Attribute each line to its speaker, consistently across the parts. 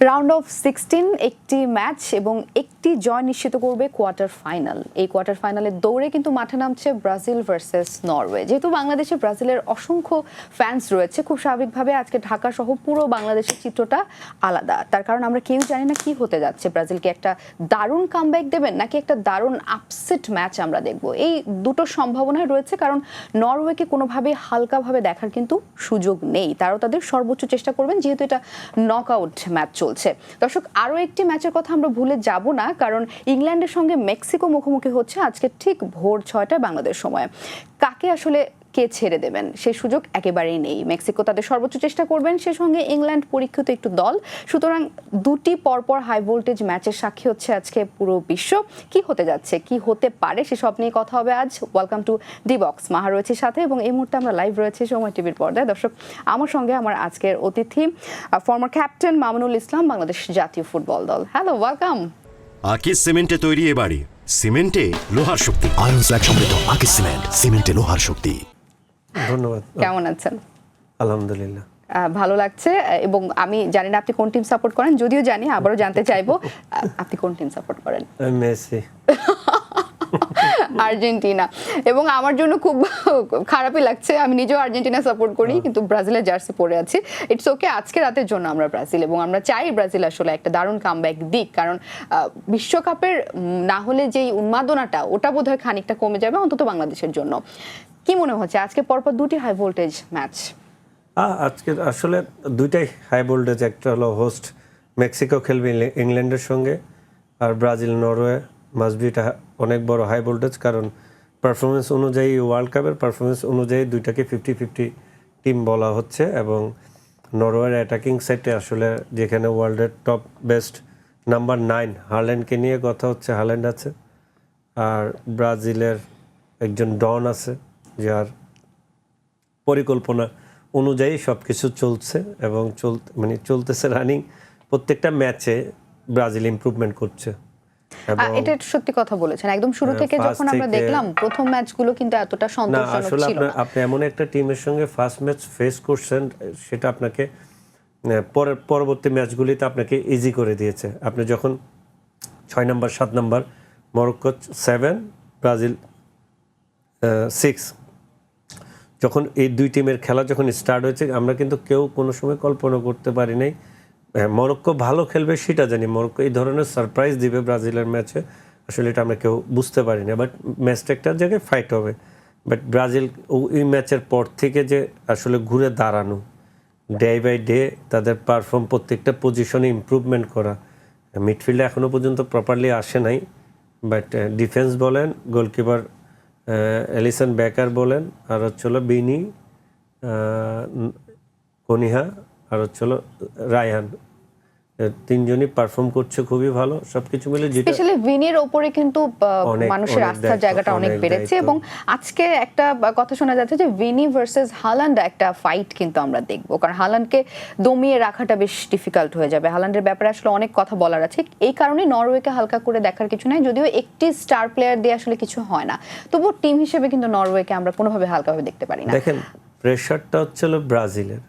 Speaker 1: Round of 16 একটি match এবং একটি জয় নিশ্চিত করবে কোয়ার্টার ফাইনাল। এই কোয়ার্টার ফাইনালের দৌড়ে কিন্তু মাঠে নামছে ব্রাজিল ভার্সেস নরওয়ে। যেহেতু বাংলাদেশে ব্রাজিলের অসংখ্য ফ্যান্স রয়েছে, খুব স্বাভাবিকভাবে আজকে ঢাকা সহ পুরো বাংলাদেশের চিত্রটা আলাদা। তার কারণ আমরা কেউ জানি না কি হতে যাচ্ছে। ব্রাজিলকে একটা দারুণ কামব্যাক দেবেন নাকি একটা দারুণ আপসেট ম্যাচ আমরা দেখব, এই দুটো সম্ভাবনায় রয়েছে। কারণ নরওয়েকে কোনোভাবে হালকাভাবে দেখার কিন্তু সুযোগ নেই, তারাও তাদের সর্বোচ্চ চেষ্টা করবেন, যেহেতু এটা নকআউট ম্যাচ চলছে। দর্শক, আরও একটি ম্যাচের কথা আমরা ভুলে যাব না, কারণ ইংল্যান্ডের সঙ্গে মেক্সিকো মুখোমুখি হচ্ছে আজকে ঠিক ভোর 6টায় বাংলাদেশ সময়। কাকে আসলে কে ছেড়ে দেবেন সেই সুযোগ একেবারেই নেই। মেক্সিকো তাদের সর্বোচ্চ চেষ্টা করবেন, সে সঙ্গে ইংল্যান্ড পরীক্ষিত একটু দল। সুতরাং দুটি পরপর হাই ভোল্টেজ ম্যাচের সাক্ষী হচ্ছে আজকে পুরো বিশ্ব। কি হতে যাচ্ছে, কি হতে পারে, সেসব নিয়ে কথা হবে আজ। Welcome to the box. মাহা রয়েছে সাথে এবং এই মুহূর্তে আমরা লাইভ রয়েছে সময় টিভির পর্দায়। দর্শক, আমার সঙ্গে আমার আজকের অতিথি ফর্মার ক্যাপ্টেন মামুনুল ইসলাম, বাংলাদেশ জাতীয় ফুটবল দল। Hello, welcome.
Speaker 2: আকিজ সিমেন্টে তৈরি এ বাড়ি, সিমেন্টে লোহার শক্তি।
Speaker 3: আয়রন স্ল্যাগ সমৃদ্ধ আকিজ সিমেন্ট, সিমেন্টে লোহার শক্তি।
Speaker 4: ধন্যবাদ।
Speaker 1: কেমন আছেন?
Speaker 4: আলহামদুলিল্লাহ,
Speaker 1: ভালো লাগছে। এবং আমি জানি না আপনি কোন টিম সাপোর্ট করেন, যদিও জানি, আবারও জানতে চাইবো আপনি কোন টিম সাপোর্ট করেন?
Speaker 4: মেসি।
Speaker 1: আর্জেন্টিনা। এবং আমার জন্য খুব খারাপই লাগছে, আমি নিজেও আর্জেন্টিনা সাপোর্ট করি, কিন্তু ব্রাজিলের জার্সি পরে আছি। ইটস ওকে, আজকে রাতের জন্য আমরা ব্রাজিল, এবং আমরা চাই ব্রাজিল আসলে একটা দারুণ কামব্যাক দিক। কারণ বিশ্বকাপের না হলে যেই উন্মাদনাটা, ওটা বোধহয় খানিকটা কমে যাবে অন্তত বাংলাদেশের জন্য। কি মনে হচ্ছে আজকে পরপর দুটি হাই ভোল্টেজ ম্যাচ?
Speaker 4: আজকে আসলে দুইটাই হাই ভোল্টেজ। একটা হলো হোস্ট মেক্সিকো খেলবে ইংল্যান্ডের সঙ্গে, আর ব্রাজিল নরওয়ে মাস্ট বি এটা অনেক বড় হাই ভোল্টেজ। কারণ পারফরমেন্স অনুযায়ী, ওয়ার্ল্ড কাপের পারফরমেন্স অনুযায়ী দুইটাকে 50-50 টিম বলা হচ্ছে। এবং নরওয়ের অ্যাটাকিং সেটে আসলে যেখানে ওয়ার্ল্ডের টপ বেস্ট নাম্বার 9 হাল্যান্ডকে নিয়ে কথা হচ্ছে, হাল্যান্ড আছে। আর ব্রাজিলের একজন ডন আছে, যার পরিকল্পনা অনুযায়ী সব কিছু চলছে এবং চলতেছে রানিং। প্রত্যেকটা ম্যাচে ব্রাজিল ইমপ্রুভমেন্ট করছে।
Speaker 1: এটা সত্যি কথা বলেছেন, একদম শুরু থেকে যখন আমরা দেখলাম প্রথম ম্যাচগুলো কিন্তু এতটা সন্তোষজনক ছিল না।
Speaker 4: আপনি এমন একটা টিমের সঙ্গে ফার্স্ট ম্যাচ ফেস করছেন, সেটা আপনাকে পরবর্তী ম্যাচগুলিতে আপনাকে ইজি করে দিয়েছে। আপনি যখন 6 নম্বর 7 নম্বর, মরক্কো 7, ব্রাজিল 6, যখন এই দুই টিমের খেলা যখন স্টার্ট হয়েছে, আমরা কিন্তু কেউ কোনো সময় কল্পনা করতে পারি নাই মরক্কো ভালো খেলবে, সেটা জানি। মরক্কো এই ধরনের সারপ্রাইজ দিবে ব্রাজিলের ম্যাচে, আসলে এটা আমরা কেউ বুঝতে পারি না। বাট ম্যাচটা একটা জায়গায় ফাইট হবে। বাট ব্রাজিল ওই ম্যাচের পর থেকে যে আসলে ঘুরে দাঁড়ানো, ডে বাই ডে তাদের পারফর্ম, প্রত্যেকটা পজিশনে ইমপ্রুভমেন্ট করা। মিডফিল্ডে এখনও পর্যন্ত প্রপারলি আসে নাই, বাট ডিফেন্স বলেন, গোলকিপার এলিসন বেকার বলেন, আর হচ্ছিল বিনি, কনিহা, আর হচ্ছিল রায়হান, তিনজনই পারফর্ম করছে খুবই ভালো। সবকিছু মিলে
Speaker 1: স্পেশালি ভিনির উপরে কিন্তু মানুষের আস্থার জায়গাটা অনেক বেড়েছে। এবং আজকে একটা কথা শোনা যাচ্ছে যে ভিনি ভার্সেস হাল্যান্ড একটা ফাইট কিন্তু আমরা দেখবো, কারণ হাল্যান্ডকে দমিয়ে রাখাটা বেশ ডিফিকাল্ট হয়ে যাবে। হাল্যান্ডের ব্যাপারে আসলে অনেক কথা বলার আছে, এই কারণে নরওয়েকে হালকা করে দেখার কিছু নাই। যদিও একটি স্টার প্লেয়ার দিয়ে আসলে কিছু হয় না, তবুও টিম হিসেবে কিন্তু নরওয়েকে আমরা কোনোভাবে হালকাভাবে দেখতে পারি না।
Speaker 4: দেখেন, প্রেশারটা হচ্ছিল ব্রাজিলের,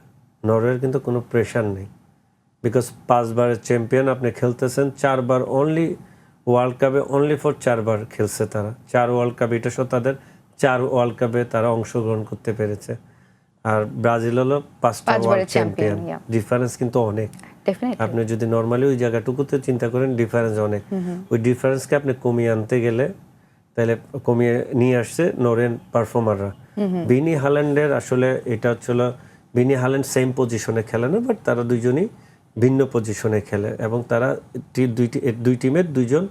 Speaker 4: নরওয়ের কিন্তু কোনো প্রেশার নেই। বিকজ 5 বারের চ্যাম্পিয়ন, আপনি খেলতেছেন 4 বার অনলি ওয়ার্ল্ড কাপে, অনলি ফর 4 বার খেলছে তারা, 4 ওয়ার্ল্ড কাপ। এটা সহ তাদের 4 ওয়ার্ল্ড কাপে তারা অংশগ্রহণ করতে পেরেছে। আর ব্রাজিল হলো 5টা ওয়ার্ল্ড চ্যাম্পিয়ন। ডিফারেন্স কিন্তু অনেক। আপনি যদি নর্মালি ওই জায়গাটুকুতে চিন্তা করেন, ডিফারেন্স অনেক। ওই ডিফারেন্সকে আপনি কমিয়ে আনতে গেলে, তাহলে কমিয়ে নিয়ে আসছে নরওয়ের পারফর্মাররা। ভিনি হাল্যান্ডের আসলে এটা হচ্ছিল, ভিনি হাল্যান্ড সেম পজিশনে খেলে না, বাট তারা দুইজনই ভিন্ন পজিশনে খেলে। এবং তারা দুই টিমের দুইজন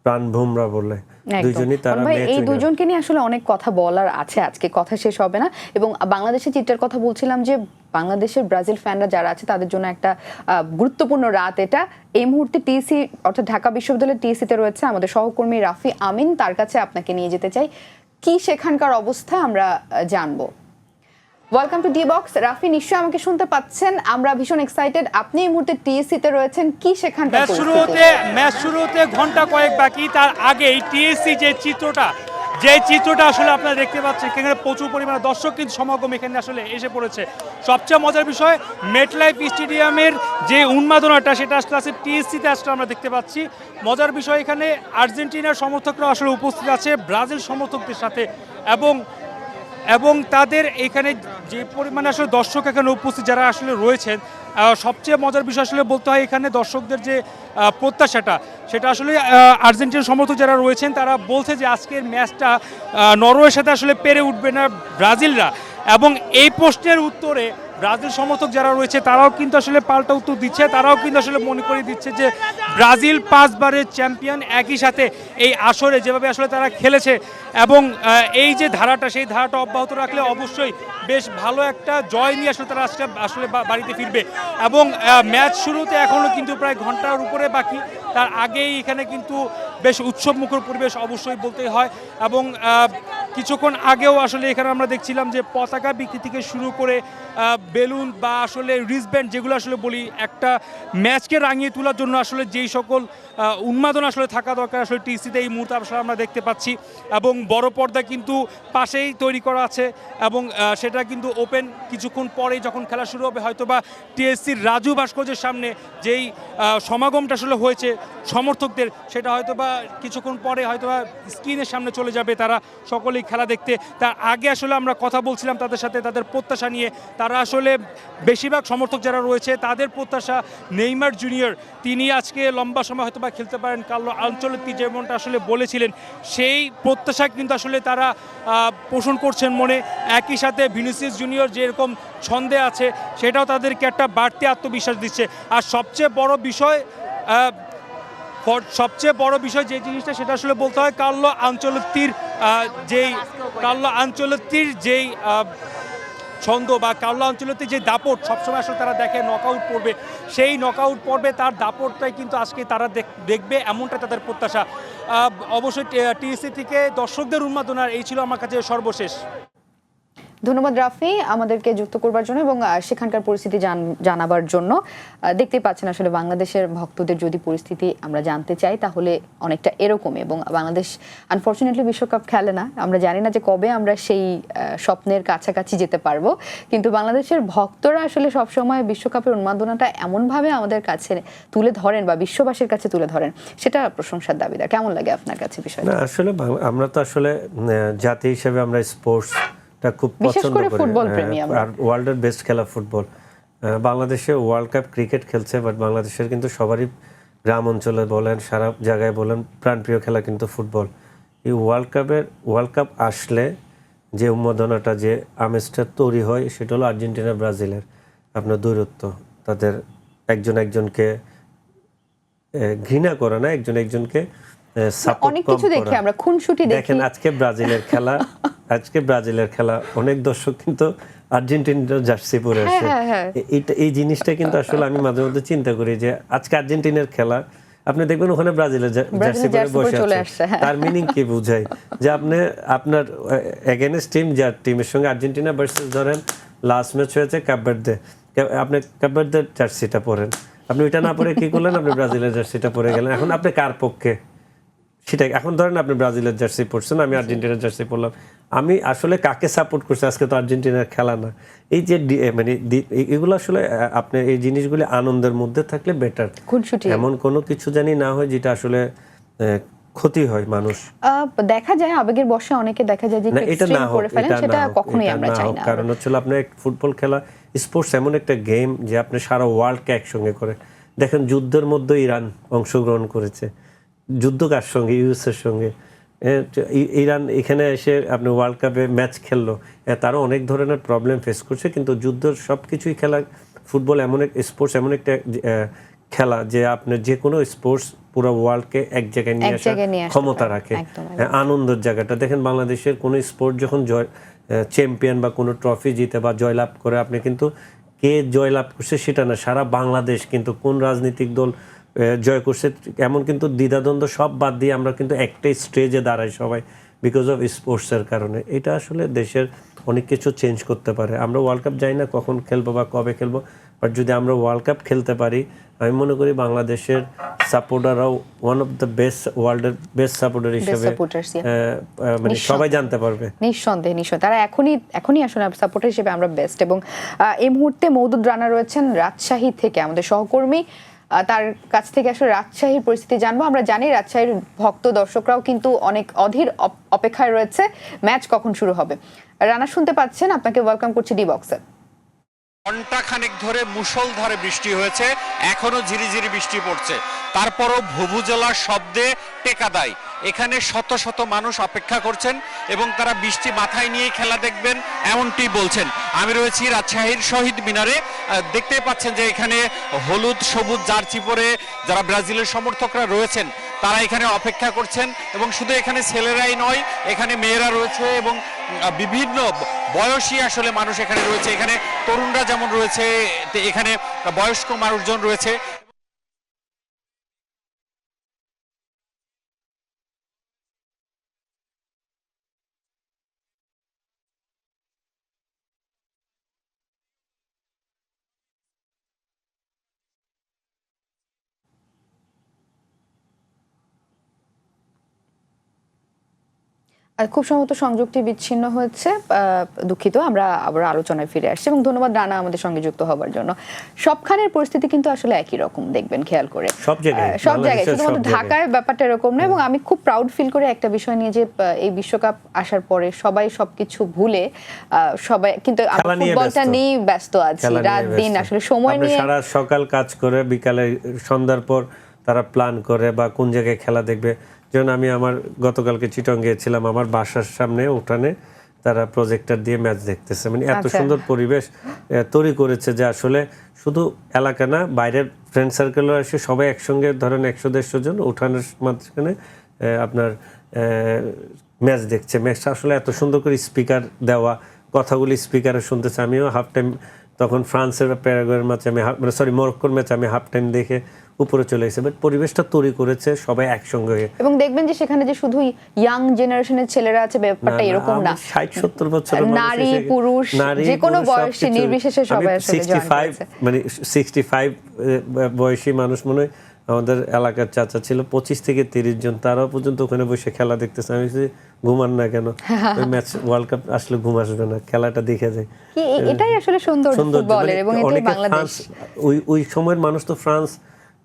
Speaker 4: প্রাণভোমরা বলে, দুইজনই তারা
Speaker 1: এই দুইজনকে নিয়ে আসলে অনেক কথা বলার আছে, আজকে কথা শেষ হবে না। এবং বাংলাদেশের চিত্রের কথা বলছিলাম যে বাংলাদেশের ব্রাজিল ফ্যানরা যারা আছে তাদের জন্য একটা গুরুত্বপূর্ণ রাত এটা। এই মুহূর্তে টিএসসি অর্থাৎ ঢাকা বিশ্ববিদ্যালয়ের টিএসসিতে রয়েছে আমাদের সহকর্মী রাফি আমিন, তার কাছে আপনাকে নিয়ে যেতে চাই। কি সেখানকার অবস্থা আমরা জানবো। Welcome to the box. Rafi, নিশ্চয়ই আমাকে শুনতে পাচ্ছেন, আমরা ভীষণ এক্সাইটেড। আপনি এই মুহূর্তে টিএসসিতে রয়েছেন, কি সেখানকার
Speaker 5: ম্যাচ শুরু হতে ঘন্টা কয়েক বাকি, তার আগেই টিএসসি যে চিত্রটা যে চিত্রটা আসলে আপনারা দেখতে পাচ্ছেন, এখানে প্রচুর পরিমাণে দর্শক কিন্তু সমাগম এখানে আসলে এসে পড়েছে। সবচেয়ে মজার বিষয় মেটলাইফ স্টেডিয়ামের যে উন্মাদনাটা সেটা আসলে আছে টিএসসিতে আসলে আমরা দেখতে পাচ্ছি। মজার বিষয় এখানে আর্জেন্টিনার সমর্থকরা আসলে উপস্থিত আছে ব্রাজিল সমর্থকদের সাথে, এবং তাদের এখানে যে পরিমাণে আসলে দর্শক এখানে উপস্থিত যারা আসলে রয়েছেন, সবচেয়ে মজার বিষয় আসলে বলতে হয় এখানে দর্শকদের যে প্রত্যাশাটা সেটা আসলে আর্জেন্টিনার সমর্থক যারা রয়েছেন তারা বলছে যে আজকের ম্যাচটা নরওয়ের সাথে আসলে পেরে উঠবে না ব্রাজিলরা। এবং এই প্রশ্নের উত্তরে ব্রাজিল সমর্থক যারা রয়েছে তারাও কিন্তু আসলে পাল্টা উত্তর দিচ্ছে, তারাও কিন্তু আসলে মনে করে দিচ্ছে যে ব্রাজিল 5 বারের চ্যাম্পিয়ন, একই সাথে এই আসরে যেভাবে আসলে তারা খেলেছে এবং এই যে ধারাটা সেই ধারাটা অব্যাহত রাখলে অবশ্যই বেশ ভালো একটা জয় নিয়ে আসলে তারা আজকে আসলে বাড়িতে ফিরবে। এবং ম্যাচ শুরুতে এখনও কিন্তু প্রায় ঘন্টার উপরে বাকি, তার আগেই এখানে কিন্তু বেশ উৎসবমুখর পরিবেশ অবশ্যই বলতেই হয়। এবং কিছুক্ষণ আগেও আসলে এখানে আমরা দেখছিলাম যে পতাকা বিক্রি থেকে শুরু করে বেলুন বা আসলে রিস্টব্যান্ড যেগুলো আসলে বলি একটা ম্যাচকে রাঙিয়ে তোলার জন্য আসলে যেই সকল উন্মাদনা আসলে থাকা দরকার আসলে টিসিতে এই মুহূর্তে আসলে আমরা দেখতে পাচ্ছি। এবং বড় পর্দা কিন্তু পাশেই তৈরি করা আছে এবং সেটা কিন্তু ওপেন কিছুক্ষণ পরেই যখন খেলা শুরু হবে হয়তোবা টিএসসির রাজু ভাস্কর্যের সামনে যেই সমাগমটা আসলে হয়েছে সমর্থকদের সেটা হয়তোবা কিছুক্ষণ পরে হয়তোবা স্ক্রিনের সামনে চলে যাবে, তারা সকলেই খেলা দেখতে। তার আগে আসলে আমরা কথা বলছিলাম তাদের সাথে তাদের প্রত্যাশা নিয়ে। তারা আসলে বেশিরভাগ সমর্থক যারা রয়েছে তাদের প্রত্যাশা নেইমার জুনিয়র তিনি আজকে লম্বা সময় হয়তোবা খেলতে পারেন, কার্লো আনচেলত্তি যেমনটা আসলে বলেছিলেন সেই প্রত্যাশা কিন্তু আসলে তারা পোষণ করছেন মনে। একই সাথে ভিনিসিয়াস জুনিয়র যেরকম ছন্দে আছে সেটাও তাদেরকে একটা বাড়তি আত্মবিশ্বাস দিচ্ছে। আর সবচেয়ে বড় বিষয় যে জিনিসটা সেটা আসলে বলতে হয় কার্লো আনচেলত্তির যেই ছন্দ বা কার্লো আনচেলত্তির যে দাপট সবসময় আসলে তারা দেখে নকআউট পর্বে, সেই নকআউট পর্বে তার দাপটটাই কিন্তু আজকে তারা দেখবে এমনটা তাদের প্রত্যাশা। অবশ্যই টিএসসি থেকে দর্শকদের উন্মাদনার এই ছিল আমার কাছে সর্বশেষ।
Speaker 1: ধন্যবাদ রাফি আমাদেরকে যুক্ত করবার জন্য এবং সেখানকার পরিস্থিতি জানাবার জন্য। দেখতেই পাচ্ছেন আসলে বাংলাদেশের ভক্তদের যদি পরিস্থিতি আমরা জানতে চাই তাহলে অনেকটা এরকম। এবং বাংলাদেশ আনফরচুনেটলি বিশ্বকাপ খেলে না, আমরা জানি না যে কবে আমরা সেই স্বপ্নের কাছাকাছি যেতে পারবো, কিন্তু বাংলাদেশের ভক্তরা আসলে সবসময় বিশ্বকাপের উন্মাদনাটা এমনভাবে আমাদের কাছে তুলে ধরেন বা বিশ্ববাসীর কাছে তুলে ধরেন, সেটা প্রশংসার দাবিদার। কেমন লাগে আপনার কাছে বিষয়টা?
Speaker 4: আসলে আমরা তো আসলে জাতি হিসেবে আমরা স্পোর্টস খুব পছন্দ করি আর ওয়ার্ল্ডের বেস্ট খেলা ফুটবল। বাংলাদেশে ওয়ার্ল্ড কাপ ক্রিকেট খেলছে, বাট বাংলাদেশের কিন্তু সবারই গ্রাম অঞ্চলে বলেন সারা জায়গায় বলেন প্রাণপ্রিয় খেলা কিন্তু ফুটবল। এই ওয়ার্ল্ড কাপ আসলে যে উন্মাদনাটা যে আমেজটা তৈরি হয় সেটা হলো আর্জেন্টিনা ব্রাজিলের আপনার দূরত্ব, তাদের একজনকে ঘৃণা করে না, একজনকে সাপোর্ট করা। দেখেন আজকে ব্রাজিলের খেলা অনেক দর্শক কিন্তু আর্জেন্টিনার জার্সি পরে আসে। এই জিনিসটা কিন্তু আসলে আমি মাঝে মধ্যে চিন্তা করি যে আজকে আর্জেন্টিনার খেলা আপনি দেখবেন ওখানে ব্রাজিলের জার্সি পরে বসে আছে, তার মিনিং কি বোঝায় যে আপনার এগেইনস্ট টিম যার টিমের সঙ্গে আর্জেন্টিনা ভার্সেস ধরেন লাস্ট ম্যাচ হয়েছে ক্যাপ ভার্দে, আপনি ক্যাপ ভার্দের জার্সিটা পরেন, আপনি ওইটা না পরে কি করলেন, আপনি ব্রাজিলের জার্সিটা পরে গেলেন। এখন আপনি কার পক্ষে সেটাই, এখন ধরেন আপনি ব্রাজিলের জার্সি পরছেন, আমি আর্জেন্টিনার জার্সি পরলাম, আমি আসলে কাকে সাপোর্ট করছি? আজকে তো আর্জেন্টিনার খেলা না। এই যে মানে এগুলো আসলে আপনি এই জিনিসগুলি আনন্দের মধ্যে থাকলে বেটার, এমন কোনো কিছু জানি না হয় যেটা আসলে ক্ষতি হয় মানুষ।
Speaker 1: দেখা যায় আবেগের বশে অনেকে দেখা যায় যে
Speaker 4: এটা না হোক,
Speaker 1: সেটা কখনোই আমরা চাই না।
Speaker 4: কারণ হচ্ছে আপনার ফুটবল খেলা স্পোর্টস এমন একটা গেম যে আপনি সারা ওয়ার্ল্ডকে একসঙ্গে করে। দেখেন যুদ্ধের মধ্যে ইরান অংশগ্রহণ করেছে, যুদ্ধ কার সঙ্গে? ইউএসের সঙ্গে। ইরান এখানে এসে আপনি ওয়ার্ল্ড কাপে ম্যাচ খেললো, তারও অনেক ধরনের প্রবলেম ফেস করছে, কিন্তু যুদ্ধের সব কিছুই খেলা। ফুটবল এমন এক স্পোর্টস, এমন একটা খেলা যে আপনার যে কোনো স্পোর্টস পুরো ওয়ার্ল্ডকে এক জায়গায় নিয়ে আসার ক্ষমতা রাখে। আনন্দের জায়গাটা দেখেন বাংলাদেশের কোনো স্পোর্ট যখন চ্যাম্পিয়ন বা কোনো ট্রফি জিতে বা জয়লাভ করে, আপনি কিন্তু কে জয়লাভ করছে সেটা না, সারা বাংলাদেশ কিন্তু কোন রাজনৈতিক দল জয় করছে এমন কিন্তু দ্বিধাদ্বন্দ্ব সব বাদ দিয়ে আমরা কিন্তু একটাই স্টেজে দাঁড়াই সবাই বিকজ অফ স্পোর্টসের কারণে। এটা আসলে দেশের অনেক কিছু চেঞ্জ করতে পারে। আমরা ওয়ার্ল্ড কাপ যাই না কখন খেলবো বা কবে খেলবো, বাট যদি আমরা ওয়ার্ল্ড কাপ খেলতে পারি, আমি মনে করি বাংলাদেশের সাপোর্টাররাও ওয়ান অফ দ্য বেস্ট ওয়ার্ল্ডের বেস্ট সাপোর্টার হিসেবে
Speaker 1: supporters, yeah.
Speaker 4: মানে সবাই জানতে পারবে।
Speaker 1: নিঃসন্দেহে তারা এখনই আসলে সাপোর্টার হিসেবে আমরা বেস্ট। এবং এই মুহূর্তে মওদুদ রানা রয়েছেন রাজশাহী থেকে, আমাদের সহকর্মী। তার কাছ থেকে আসলে রাজশাহীর পরিস্থিতি জানবো। আমরা জানি রাজশাহীর ভক্ত দর্শকরাও কিন্তু অনেক অধীর অপেক্ষায় রয়েছে ম্যাচ কখন শুরু হবে। রানা শুনতে পাচ্ছেন? আপনাকে ওয়েলকাম করছি ডি বক্সে।
Speaker 6: ঘন্টা খানেক ধরে মুষলধারে বৃষ্টি হয়েছে, এখনো ঝিরিঝিরি বৃষ্টি পড়ছে, তারপরও ভুভুজলার শব্দে টেকা দেয়। এখানে শত শত মানুষ অপেক্ষা করছেন এবং তারা বৃষ্টি মাথায় নিয়ে খেলা দেখবেন এমনটি বলছেন। আমি রয়েছি রাজশাহীর শহীদ মিনারে। দেখতেই পাচ্ছেন যে এখানে হলুদ সবুজ জার্সি পরে যারা ব্রাজিলের সমর্থকরা রয়েছেন তারা এখানে অপেক্ষা করছেন। এবং শুধু এখানে ছেলেরাই নয়, এখানে মেয়েরা রয়েছে এবং বিভিন্ন বয়সী আসলে মানুষ এখানে রয়েছে। এখানে তরুণরা যেমন রয়েছে, এখানে বয়স্ক মানুষজন রয়েছে।
Speaker 1: খুব সম্ভবত সংযোগটি বিচ্ছিন্ন হয়েছে, দুঃখিত। আমরা আবার আলোচনায় ফিরে আসছি এবং ধন্যবাদ রানা আমাদের সঙ্গে যুক্ত হওয়ার জন্য। সবখানের পরিস্থিতি কিন্তু আসলে একই রকম, দেখবেন খেয়াল করে
Speaker 4: সব জায়গায়,
Speaker 1: শুধুমাত্র ঢাকায় ব্যাপারটা এরকম না। এবং আমি খুব প্রাউড ফিল করে একটা বিষয় নিয়ে যে এই বিশ্বকাপ আসার পরে সবাই সবকিছু ভুলে সবাই কিন্তু ফুটবলটা নিয়ে ব্যস্ত আছি, রাত দিন আসলে সময় নিয়ে
Speaker 4: সারা সকাল কাজ করে বিকালে সন্ধ্যার পর তারা প্ল্যান করে বা কোন জায়গায় খেলা দেখবে। যেমন আমি আমার গতকালকে চিটং গিয়েছিলাম, আমার বাসার সামনে উঠানে তারা প্রজেক্টর দিয়ে ম্যাচ দেখতেছে। মানে এত সুন্দর পরিবেশ তৈরি করেছে যে আসলে শুধু এলাকা না, বাইরের ফ্রেন্ড সার্কেলও এসে সবাই একসঙ্গে ধরেন 100-150 জন উঠানের মাঝখানে আপনার ম্যাচ দেখছে। ম্যাচটা আসলে এত সুন্দর করে স্পিকার দেওয়া, কথাগুলি স্পিকারে শুনতেছে। আমিও হাফ টাইম তখন ফ্রান্সের প্যারাগুয়ের ম্যাচ আমি মরক্কোর ম্যাচ আমি হাফ টাইম দেখে উপরে চলে এসেছে। বাট পরিবেশটা তৈরি করেছে সবাই একসঙ্গে।
Speaker 1: এবং দেখবেন যে সেখানে যে শুধু ইয়াং জেনারেশনের ছেলেরা আছে, ব্যাপারটা এরকম না,
Speaker 4: 60-70 বছরের
Speaker 1: নারী পুরুষ যে কোনো বয়সী নির্বিশেষে সবাই আসলে জয়েন করেছে।
Speaker 4: মানে 65 বয়সী মানুষ মনে হয় আমাদের এলাকার চাচা ছিল, 25 থেকে 30 জন, তারাও পর্যন্ত ওখানে বসে খেলা দেখতেছে। আমি ঘুমান না কেন, ওই ম্যাচ ওয়ার্ল্ড কাপ আসলে ঘুম আসবে না, খেলাটা দেখে যায়।
Speaker 1: এটাই আসলে সুন্দর ফুটবলের। এবং এটাই বাংলাদেশ।
Speaker 4: ওই সময়ের মানুষ তো ফ্রান্স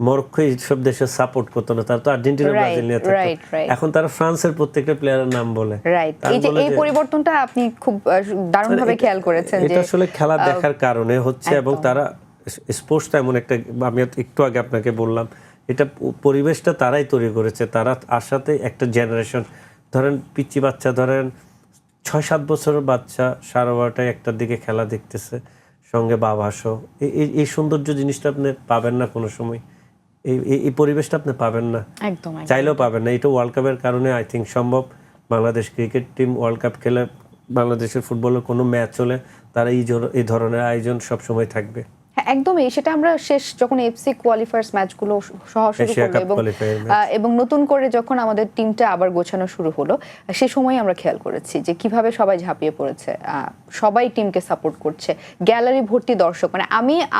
Speaker 4: মরক্কো এইসব দেশে সাপোর্ট করতো না, তারা তো আর্জেন্টিনা ব্রাজিল নিয়ে থাকতো। এখন তারা ফ্রান্সের প্রত্যেকটা প্লেয়ারের নাম বলে।
Speaker 1: এই পরিবর্তনটা আপনি খুব দারুণভাবে খেয়াল করেছেন যে
Speaker 4: এটা আসলে খেলা দেখার কারণে হচ্ছে। এবং তারা স্পোর্টসটা এমন একটা, আমি একটু আগে আপনাকে বললাম, এটা পরিবেশটা তারাই তৈরি করেছে। তারা আসাতে একটা জেনারেশন, ধরেন পিচ্চি বাচ্চা, ধরেন 6-7 বছরের বাচ্চা 12:30টায় একটার দিকে খেলা দেখতেছে সঙ্গে বাবা সহ। এই সৌন্দর্য জিনিসটা আপনি পাবেন না কোনো সময়, এই পরিবেশটা আপনি পাবেন না,
Speaker 1: একদম
Speaker 4: চাইলেও পাবেন না। এটা ওয়ার্ল্ড কাপের কারণে আই থিঙ্ক সম্ভব। Bangladesh cricket team world cup খেলে, বাংলাদেশের ফুটবলের কোনো ম্যাচ হলে তারা এই ধরনের আয়োজন সবসময় থাকবে।
Speaker 1: হ্যাঁ, একদমই। সেটা আমরা শেষ যখন এফসি কোয়ালিফায়ার্স ম্যাচগুলো সহ শুরু করলো এবং নতুন করে যখন আমাদের টিমটা আবার গোছানো শুরু হলো, সে সময় আমরা খেয়াল করেছি যে কিভাবে সবাই ঝাঁপিয়ে পড়েছে, সবাই টিমকে সাপোর্ট করছে, গ্যালারি ভর্তি দর্শক। মানে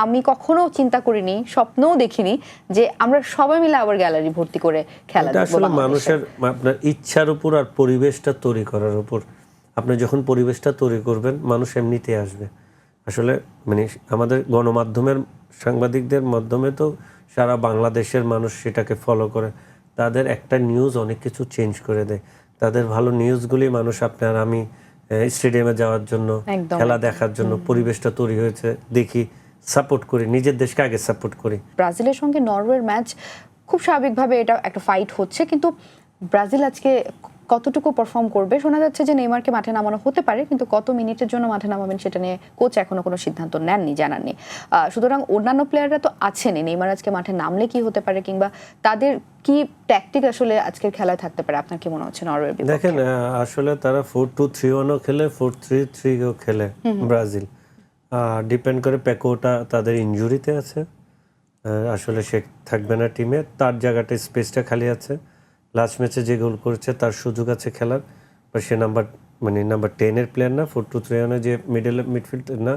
Speaker 1: আমি কখনো চিন্তা করিনি, স্বপ্নও দেখিনি যে আমরা সবাই মিলে আবার গ্যালারি ভর্তি করে খেলা দেখব।
Speaker 4: আসলে মানুষের আপনার ইচ্ছার উপর আর পরিবেশটা তৈরি করার উপর। আপনি যখন পরিবেশটা তৈরি করবেন, মানুষ এমনিতে আসবে। আসলে মানে আমাদের গণমাধ্যমের সাংবাদিকদের মাধ্যমে তো সারা বাংলাদেশের মানুষ সেটাকে ফলো করে। তাদের একটা নিউজ অনেক কিছু চেঞ্জ করে দেয়। তাদের ভালো নিউজগুলি মানুষ, আপনার আমি স্টেডিয়ামে যাওয়ার জন্য, খেলা দেখার জন্য পরিবেশটা তৈরি হয়েছে, দেখি, সাপোর্ট করি, নিজের দেশকে আগে সাপোর্ট করি।
Speaker 1: ব্রাজিলের সঙ্গে নরওয়ের ম্যাচ খুব স্বাভাবিকভাবে এটা একটা ফাইট হচ্ছে, কিন্তু ব্রাজিল আজকে কতটুকু পারফর্ম করবে? শোনা যাচ্ছে যে নেইমারকে মাঠে নামানো হতে পারে, কিন্তু কত মিনিটের জন্য মাঠে নামাবেন সেটা নিয়ে কোচ এখনো কোনো সিদ্ধান্ত নেননি, জানাননি। সুতরাং অন্যান্য প্লেয়াররা তো আছেনই, নেইমার আজকে মাঠে নামলে কি হতে পারে, কিংবা তাদের কি ট্যাকটিক আসলে আজকের খেলায় থাকতে পারে? আপনার কি মনে হচ্ছে নরওয়ের বিপক্ষে?
Speaker 4: দেখেন, আসলে তারা 4-2-3-1ও খেলে, 4-3-3ও খেলে ব্রাজিল। ডিপেন্ড করে পেকোটা তাদের ইনজুরিতে আছে, আসলে সে থাকবে না টিমে, তার জায়গাটা স্পেসটা খালি আছে। লাস্ট ম্যাচে যে গোল করেছে তার সুযোগ আছে খেলার, বা সে নাম্বার 10-এর প্লেয়ার না, 4-2-3-1 যে মিডফিল্ড না,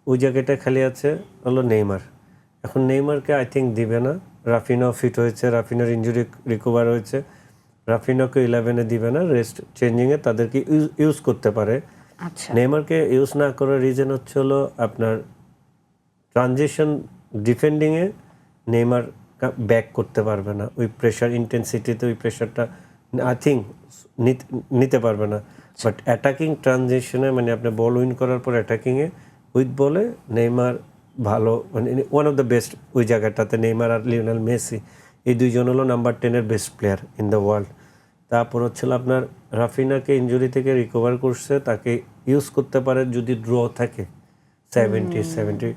Speaker 4: ওই জায়গাটা খালি আছে হলো নেইমার। এখন নেইমারকে আই থিঙ্ক দিবে না রাফিনাও ফিট হয়েছে, রাফিনার ইনজুরি রিকভার হয়েছে, রাফিনাকে 11-এ দিবে না, রেস্ট চেঞ্জিংয়ে তাদেরকে ইউজ করতে পারে।
Speaker 1: আচ্ছা,
Speaker 4: নেইমারকে ইউজ না করার রিজন হচ্ছে হলো আপনার ট্রানজিশন ডিফেন্ডিংয়ে নেইমার ব্যাক করতে পারবে না, ওই প্রেশার ইন্টেন্সিটিতে ওই প্রেশারটা আই থিঙ্ক নিতে পারবে না। বাট অ্যাটাকিং ট্রানজিশনে মানে আপনি বল উইন করার পর অ্যাটাকিংয়ে উইথ বলে নেইমার ভালো, মানে ওয়ান অফ দ্য বেস্ট ওই জায়গাটাতে। নেইমার আর লিওনেল মেসি এই দুইজন হলো নাম্বার 10-এর best player in the world. তারপর হচ্ছিল আপনার রাফিনাকে ইনজুরি থেকে রিকভার করছে, তাকে ইউজ করতে পারে যদি ড্র থাকে 70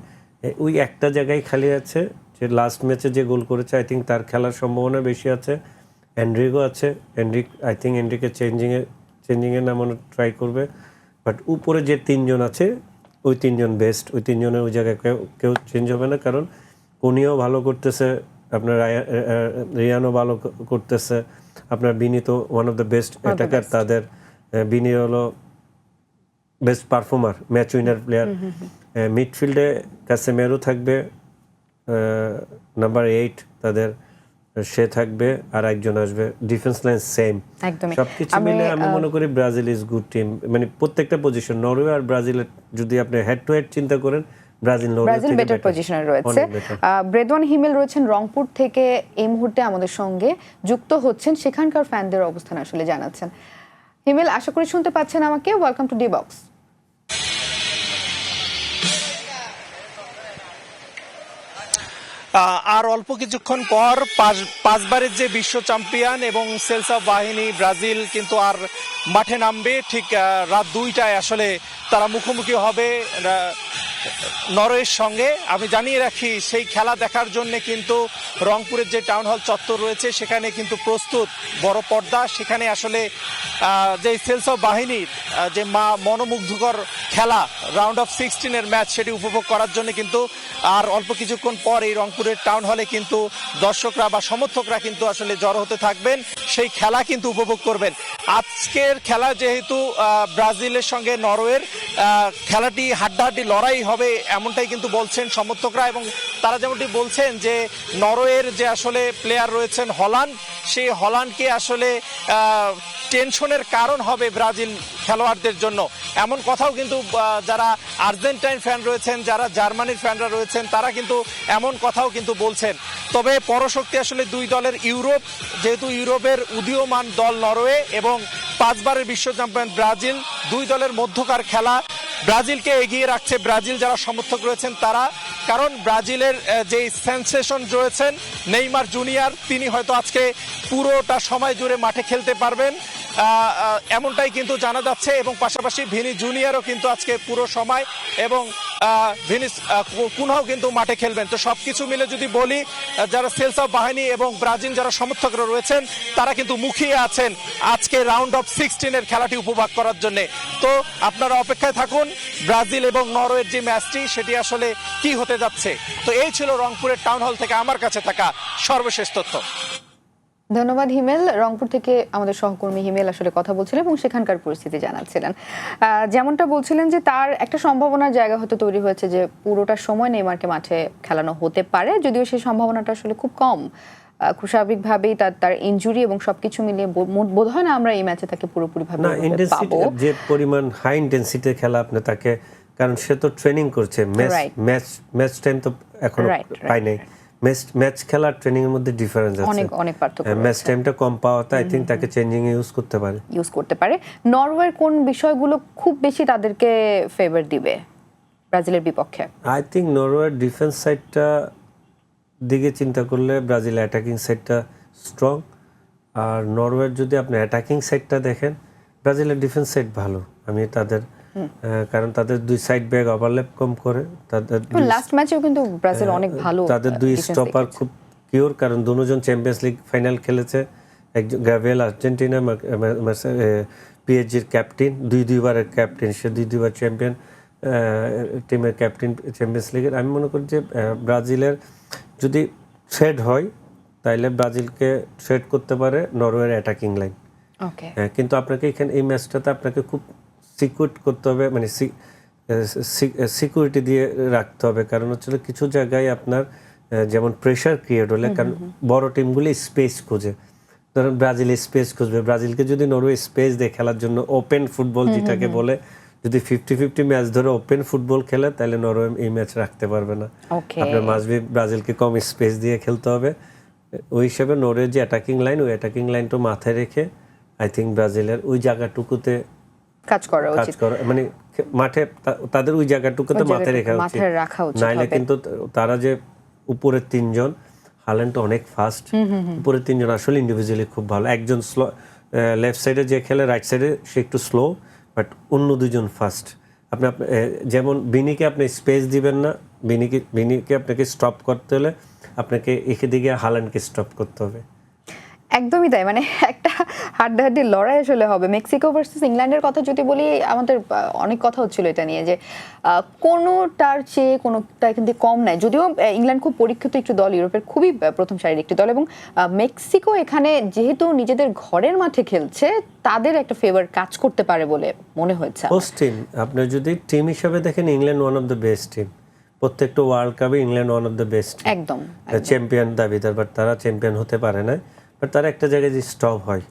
Speaker 4: ওই একটা জায়গায় খালি আছে, যে লাস্ট ম্যাচে যে গোল করেছে আই থিঙ্ক তার খেলার সম্ভাবনা বেশি আছে। এন্ড্রিগো আছে, আই থিঙ্ক এন্ড্রিকে চেঞ্জিংয়ে নামানো ট্রাই করবে। বাট উপরে যে তিনজন আছে ওই তিনজন বেস্ট, ওই তিনজনের ওই জায়গায় কেউ চেঞ্জ হবে না, কারণ কোনিও ভালো করতেছে, আপনার রিয়ানও ভালো করতেছে, আপনার বিনি তো one of the best attacker তাদের। বিনি হলো best performer, match winner player. মিডফিল্ডে কাসেমেরো থাকবে, নাম্বার 8 তাদের, সে থাকবে, আর একজন আসবে। ডিফেন্স লাইন সেম,
Speaker 1: একদমই।
Speaker 4: সবকিছু মিলে আমি মনে করি ব্রাজিল ইজ গুড টিম। মানে প্রত্যেকটা পজিশন, নরওয়ে আর ব্রাজিলের যদি আপনি হেড টু হেড চিন্তা করেন, ব্রাজিল
Speaker 1: বেটার পজিশনে রয়েছে। ব্রেদওয়ান হিমেল রয়েছেন রংপুর থেকে এই মুহূর্তে আমাদের সঙ্গে যুক্ত হচ্ছেন, সেখানকার ফ্যানদের অবস্থান আসলে জানাচ্ছেন। হিমেল, আশা করি শুনতে পাচ্ছেন আমাকে। Welcome to the box.
Speaker 7: আর অল্প কিছুক্ষণ পর পাঁচবারের যে বিশ্ব চ্যাম্পিয়ন এবং সেলসা বাহিনী ব্রাজিল কিন্তু আর মাঠে নামবে। ঠিক রাত 2টায় আসলে তারা মুখোমুখি হবে নরওয়ের সঙ্গে। আমি জানিয়ে রাখি, সেই খেলা দেখার জন্য কিন্তু রংপুরের যে টাউন হল চত্বর রয়েছে সেখানে কিন্তু প্রস্তুত বড় পর্দা। সেখানে আসলে যে সেলসা বাহিনীর যে মনোমুগ্ধকর খেলা, রাউন্ড অফ 16-এর ম্যাচ, সেটি উপভোগ করার জন্য কিন্তু আর অল্প কিছুক্ষণ পর এই রংপুরের টাউন হলে কিন্তু দর্শকরা বা সমর্থকরা কিন্তু আসলে জড়ো হতে থাকবেন, সেই খেলা কিন্তু উপভোগ করবেন। আজকের খেলা যেহেতু ব্রাজিলের সঙ্গে নরওয়ের খেলাটি হাড্ডাহাড্ডি লড়াই হবে এমনটাই কিন্তু বলছেন সমর্থকরা, এবং তারা যেমনটি বলছেন যে নরওয়ের যে আসলে প্লেয়ার রয়েছেন হল্যান্ড, সেই হল্যান্ডকে আসলে টেনশনের কারণ হবে ব্রাজিল খেলোয়াড়দের জন্য, এমন কথাও কিন্তু যারা আর্জেন্টাইন ফ্যান রয়েছেন, যারা জার্মানির ফ্যানরা রয়েছেন, তারা কিন্তু এমন কথাও কিন্তু বলছেন। তবে পরশক্তি আসলে দুই দলের ইউরোপ, যেহেতু ইউরোপের উদীয়মান দল নরওয়ে এবং 5 বারের বিশ্ব চ্যাম্পিয়ন ব্রাজিল, দুই দলের মধ্যকার খেলা। ব্রাজিলকে এগিয়ে রাখছে ব্রাজিল যারা সমর্থক রয়েছেন তারা, কারণ ব্রাজিলের যে সেন্সেশন রয়েছেন নেইমার জুনিয়র, তিনি হয়তো আজকে পুরোটা সময় জুড়ে মাঠে খেলতে পারবেন এমনটাই কিন্তু জানা যাচ্ছে, এবং পাশাপাশি ভিনি জুনিয়রও কিন্তু আজকে পুরো সময় এবং ভিনিস কুনহাও কিন্তু মাঠে খেলবেন। তো সবকিছু মিলে যদি বলি, যারা সেলসা বাহিনী এবং ব্রাজিল যারা সমর্থকরা রয়েছেন তারা কিন্তু মুখিয়ে আছেন আজকে রাউন্ড অফ 16-এর খেলাটি উপভোগ করার জন্য। তো আপনারা অপেক্ষায় থাকুন ব্রাজিল এবং নরওয়ের যে ম্যাচটি, সেটি আসলে কি হতে যাচ্ছে। তো এই ছিল রংপুরের টাউন হল থেকে আমার কাছে থাকা সর্বশেষ তথ্য।
Speaker 1: ধন্যবাদ হিমেল। রংপুর থেকে আমাদের সহকর্মী হিমেল আসলে কথা বলছিলেন এবং সেখানকার পরিস্থিতি জানাচ্ছিলেন। যেমনটা বলছিলেন যে তার একটা সম্ভাবনার জায়গা হয়তো তৈরি হয়েছে যে পুরোটা সময় নেইমারকে মাঠে খেলানো হতে পারে, যদিও সেই সম্ভাবনাটা আসলে খুব কম। খুব স্বাভাবিকভাবেই তার ইনজুরি এবং সবকিছু মিলিয়ে বোধ হয় না আমরা এই ম্যাচে তাকে পুরোপুরিভাবে পাবো।
Speaker 4: যে পরিমাণ হাই ইন্টেন্সিটির খেলা আপনি তাকে, কারণ সে তো ট্রেনিং করছে, ম্যাচ টাইম তো এখনো পাই নাই। ম্যাচ খেলার ট্রেনিং এর মধ্যে ডিফারেন্স আছে,
Speaker 1: অনেক পার্থক্য।
Speaker 4: ম্যাচ টাইমটা কম পাওয়াতে আই থিংক তাকে চেঞ্জিং এ ইউজ করতে পারে।
Speaker 1: নরওয়ের কোন বিষয়গুলো খুব বেশি তাদেরকে ফেভার দিবে ব্রাজিলের বিপক্ষে?
Speaker 4: আই থিংক নরওয়ের ডিফেন্স সাইডটা দিকে চিন্তা করলে ব্রাজিল অ্যাটাকিং সাইডটা স্ট্রং, আর নরওয়ের যদি আপনি অ্যাটাকিং সাইডটা দেখেন, ব্রাজিলের ডিফেন্স সাইড ভালো। আমি তাদের কারণ তাদের দুই সাইড ব্যাক ওভারল্যাপ কম করে, তাদের
Speaker 1: লাস্ট ম্যাচেও কিন্তু ব্রাজিল অনেক ভালো,
Speaker 4: তাদের দুই স্টপার খুব কিওর, কারণ দুজন চ্যাম্পিয়ন্স লিগ ফাইনাল খেলেছে। একজন গ্যাব্রিয়েল আর্জেন্টিনা পিএসজির ক্যাপ্টেন, দুইবারের ক্যাপ্টেন, সে দুইবার চ্যাম্পিয়ন টিমের ক্যাপ্টেন চ্যাম্পিয়ন্স লিগের। আমি মনে করি যে ব্রাজিলের যদি থ্রেড হয় তাইলে ব্রাজিলকে থ্রেড করতে পারে নরওয়ের অ্যাটাকিং লাইন। কিন্তু আপনাকে এখানে এই ম্যাচটাতে আপনাকে খুব সিকিউর করতে হবে, মানে সিকিউরিটি দিয়ে রাখতে হবে, কারণ হচ্ছে কিছু জায়গায় আপনার যেমন প্রেশার ক্রিয়েট হলে, কারণ বড় টিমগুলি স্পেস খোঁজে। ধরেন ব্রাজিল স্পেস খুঁজবে, ব্রাজিলকে যদি নরওয়ে স্পেস দিয়ে খেলার জন্য ওপেন ফুটবল যেটাকে বলে, যদি 50-50 ম্যাচ ধরে ওপেন ফুটবল খেলে তাহলে নরওয়ে এই ম্যাচ রাখতে পারবে না। আপনার মাসবি ব্রাজিলকে কম স্পেস দিয়ে খেলতে হবে। ওই হিসাবে নরওয়ে যে অ্যাটাকিং লাইন, ওই অ্যাটাকিং লাইনটা মাথায় রেখে আই থিঙ্ক ব্রাজিলের ওই জায়গাটুকুতে
Speaker 1: কাজ করা উচিত,
Speaker 4: মানে মাঠে তাদের ওই জায়গাটুকুতে মাথায় রাখা উচিত। নাইলে কিন্তু তারা যে উপরের তিনজন, হাল্যান্ড অনেক ফাস্ট, উপরের তিনজন আসলে ইন্ডিভিজুয়ালি খুব ভালো। একজন স্লো, লেফট সাইডে যে খেলে রাইট সাইডে সে একটু স্লো, বাট অন্য দুজন ফাস্ট। আপনি যেমন বিনিকে আপনি স্পেস দিবেন না, বিনিকে আপনাকে স্টপ করতে হলে আপনাকে একে দিকে হাল্যান্ডকে স্টপ করতে হবে।
Speaker 1: একদমই তাই, মানে একটা হাড্ডাহাড্ডি লড়াই আসলে হবে। মেক্সিকো ভার্সেস ইংল্যান্ডের কথা যদি বলি, আমাদের অনেক কথা হচ্ছিল এটা নিয়ে যে কোনোটার চেয়ে কোনোটা কিন্তু কম নাই, যদিও ইংল্যান্ড খুব পরীক্ষিত একটি দল, ইউরোপের খুবই প্রথম সারির একটি দল, এবং মেক্সিকো এখানে যেহেতু নিজেদের ঘরের মাঠে খেলছে তাদের একটা ফেভার কাজ করতে পারে বলে মনে হয়েছে।
Speaker 4: হোস্ট টিম, আপনি যদি টিম হিসাবে দেখেন England one of the best team, প্রত্যেকটা ওয়ার্ল্ড কাপে England one of the best,
Speaker 1: একদম
Speaker 4: চ্যাম্পিয়ন দাবিদার, বাট তারা চ্যাম্পিয়ন হতে পারে না। বাট তারা একটা জায়গায় যে স্টপ হয়,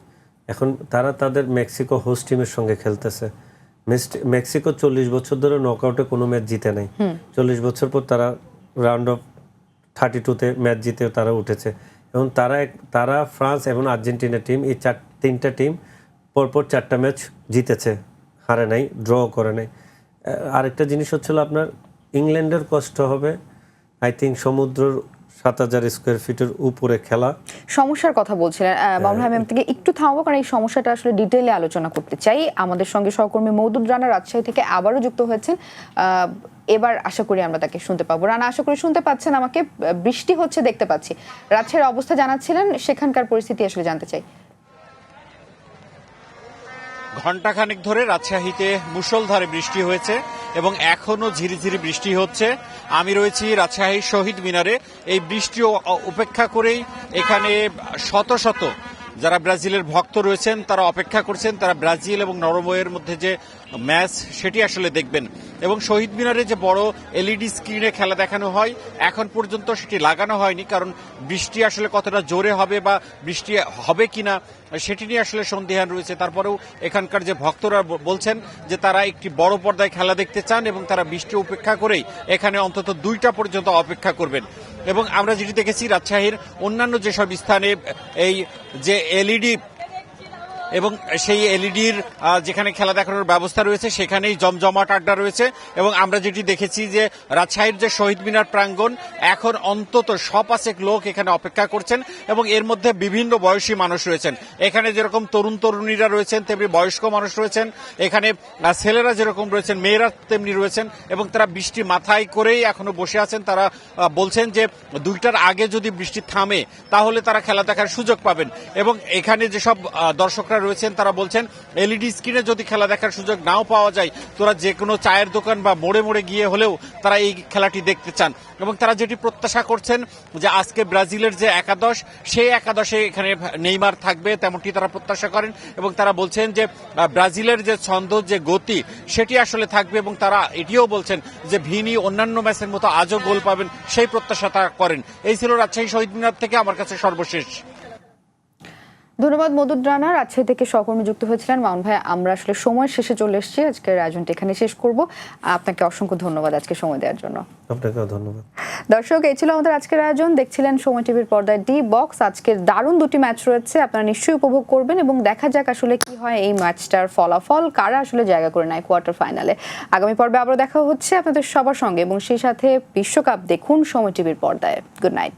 Speaker 4: এখন তারা তাদের মেক্সিকো হোস্ট টিমের সঙ্গে খেলতেছে। মেক্সিকো 40 বছর ধরে নকআউটে কোনো ম্যাচ জিতে নাই, 40 বছর পর তারা রাউন্ড অফ 32-তে ম্যাচ জিতে তারা উঠেছে। এবং তারা ফ্রান্স এবং আর্জেন্টিনা টিম, এই তিনটা টিম পরপর 4টা ম্যাচ জিতেছে, হারে নাই, ড্র করে নাই। আরেকটা জিনিস হচ্ছিল আপনার ইংল্যান্ডের কষ্ট হবে আই থিঙ্ক সমুদ্রের 7000 স্কোয়ার ফিটের উপরে খেলা।
Speaker 1: সমস্যার কথা বলছিলেন বাবুল ভাই, আমি থেকে একটু থামবো, কারণ এই সমস্যাটা আসলে ডিটেইলে আলোচনা করতে চাই। আমাদের সঙ্গে সহকর্মী মওদুদ রানা রাজশাহী থেকে আবারও যুক্ত হয়েছেন, এবার আশা করি আমরা তাকে শুনতে পাবো। রানা, আশা করি শুনতে পাচ্ছেন আমাকে? বৃষ্টি হচ্ছে দেখতে পাচ্ছি, রাজশাহীর অবস্থা জানাচ্ছিলেন, সেখানকার পরিস্থিতি আসলে জানতে চাই।
Speaker 6: ঘণ্টাখানেক ধরে রাজশাহীতে মুষলধারে বৃষ্টি হয়েছে এবং এখনো ঝিরিঝিরি বৃষ্টি হচ্ছে। আমি রয়েছি রাজশাহীর শহীদ মিনারে। এই বৃষ্টি উপেক্ষা করেই এখানে শত শত যারা ব্রাজিলের ভক্ত রয়েছেন তারা অপেক্ষা করছেন, তারা ব্রাজিল এবং নরওয়ের মধ্যে যে ম্যাচ সেটি আসলে দেখবেন। এবং শহীদ মিনারে যে বড় এলইডি স্ক্রিনে খেলা দেখানো হয়, এখন পর্যন্ত সেটি লাগানো হয়নি, কারণ বৃষ্টি আসলে কতটা জোরে হবে বা বৃষ্টি হবে কিনা সেটি নিয়ে আসলে সন্দেহান রয়েছে। তারপরেও এখানকার যে ভক্তরা বলছেন যে তারা একটি বড় পর্দায় খেলা দেখতে চান এবং তারা বৃষ্টি উপেক্ষা করেই এখানে অন্তত 2টা পর্যন্ত অপেক্ষা করবেন। এবং আমরা যেটি দেখেছি রাজশাহীর অন্যান্য যেসব স্থানে এই যে এলইডি এবং সেই এলইডির যেখানে খেলা দেখানোর ব্যবস্থা রয়েছে সেখানেই জমজমাট আড্ডা রয়েছে। এবং আমরা যেটি দেখেছি যে রাজশাহীর যে শহীদ মিনার প্রাঙ্গণ, এখন অন্তত 100 লোক এখানে অপেক্ষা করছেন এবং এর মধ্যে বিভিন্ন বয়সী মানুষ রয়েছেন। এখানে যেরকম তরুণ তরুণীরা রয়েছেন তেমনি বয়স্ক মানুষ রয়েছেন, এখানে ছেলেরা যেরকম রয়েছেন মেয়েরা তেমনি রয়েছেন এবং তারা বৃষ্টি মাথায় করেই এখনো বসে আছেন। তারা বলছেন যে 2টার আগে যদি বৃষ্টি থামে তাহলে তারা খেলা দেখার সুযোগ পাবেন। এবং এখানে যেসব দর্শকরা রয়েছেন তারা বলছেন এলইডি স্ক্রিনে যদি খেলা দেখার সুযোগ নাও পাওয়া যায়, তোরা যে কোনো চায়ের দোকান বা মোড়ে মোড়ে গিয়ে হলেও তারা এই খেলাটি দেখতে চান। এবং তারা যেটি প্রত্যাশা করছেন যে আজকে ব্রাজিলের যে একাদশ, সেই একাদশে এখানে নেইমার থাকবে তেমনটি তারা প্রত্যাশা করেন। এবং তারা বলছেন যে ব্রাজিলের যে ছন্দ, যে গতি সেটি আসলে থাকবে এবং তারা এটিও বলছেন যে ভিনি অন্যান্য ম্যাচের মতো আজও গোল পাবেন, সেই প্রত্যাশা তারা করেন। এই ছিল রাজশাহী শহীদ মিনার থেকে আমার কাছে সর্বশেষ।
Speaker 1: ধন্যবাদ মওদুদ রানা, রাজশাহী থেকে সহকর্মী যুক্ত হয়েছিলেন। মামুন ভাই, আমরা আসলে সময় শেষে চলে এসেছি, আজকের আয়োজনটা এখানে শেষ করব। আপনাকে অসংখ্য ধন্যবাদ আজকে সময় দেওয়ার জন্য।
Speaker 4: আপনাকেও ধন্যবাদ।
Speaker 1: দর্শক, এই ছিল আমাদের আজকের আয়োজন। দেখছিলেন সময় টিভির পর্দায় ডি বক্স। আজকের দারুণ 2টি ম্যাচ রয়েছে, আপনারা নিশ্চয়ই উপভোগ করবেন এবং দেখা যাক আসলে কি হয় এই ম্যাচটার ফলাফল, কারা আসলে জায়গা করে নেয় কোয়ার্টার ফাইনালে। আগামী পর্বে আবারও দেখা হচ্ছে আপনাদের সবার সঙ্গে এবং সেই সাথে বিশ্বকাপ দেখুন সময় টিভির পর্দায়। Good night.